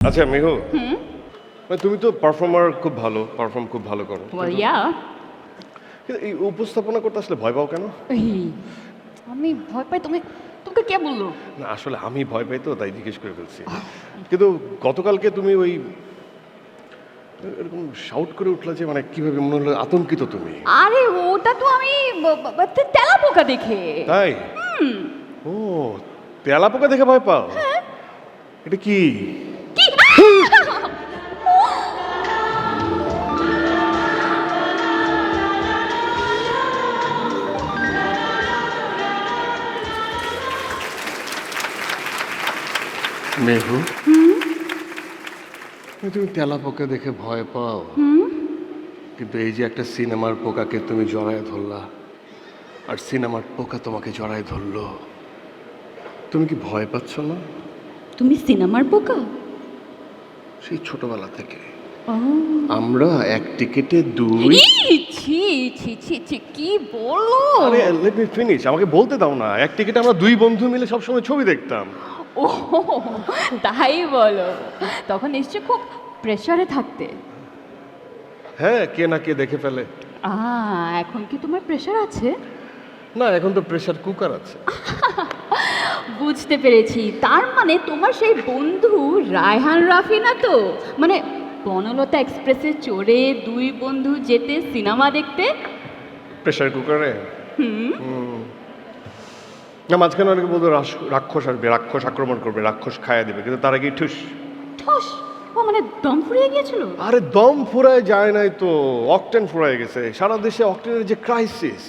আচ্ছা মেহু, তুমি তো পারফর্মার, পারফর্ম খুব ভালো করো। Well, yeah. কিন্তু এই উপস্থাপনা করতে আসলে ভয় পাও কেন? এই, আমি ভয় পাই তোমাকে কে বললো? না আসলে আমি ভয় পাই তো তাই জিজ্ঞেস করে ফেলছি। কিন্তু গতকালকে তুমি ওই এরকম শাউট করে উঠলা যে, মানে কিভাবে মনে হলো আতঙ্কিত তুমি? আরে ওটা তো আমি তেলাপোকা দেখে। তাই? ও, তেলাপোকা দেখে ভয় পাও? এটা কি? কি? মেহু, তুমি তেলাপোকা দেখে ভয় পাও, কিন্তু এই যে একটা সিনেমার পোকাকে তুমি জড়ায় ধরলা, আর সিনেমার পোকা তোমাকে জড়ায় ধরলো, তুমি কি ভয় পাচ্ছ না? তুমি সিনেমার পোকা? সেই ছোটবেলা থেকে ও, আমরা এক টিকেটে দুই। ছি ছি ছি ছি, কি বলো? আরে লেট মি ফিনিশ, আমাকে বলতে দাও না। এক টিকেটে আমরা দুই বন্ধু মিলে সবসময় ছবি দেখতাম। ও, তাই বলো? তখন নিশ্চয় খুব প্রেসারে থাকতে। হ্যাঁ, কে না কে দেখে ফেলে। এখন কি তোমার প্রেসার আছে? না, এখন তো প্রেসার কুকার আছে। বুঝতে পেরেছি, তার মানে তোমার সেই বন্ধু রায়হান রাফি না তো? মানে বনলতা এক্সপ্রেসে চড়ে দুই বন্ধু যেতে সিনেমা দেখতে। প্রেসার কুকারে না, মাঝখানে অনেকে বলতো রাক্ষস আসবে, রাক্ষস আক্রমণ করবে, রাক্ষস খাইয়া দিবে, কিন্তু তার আগে ঠুস। ঠস, ও মানে দম ফুরিয়ে গিয়েছিল। আরে দম ফুরায় যায় নাই তো, অকটেন ফুরায় গেছে। সারা দেশে অকটেনের যে ক্রাইসিস,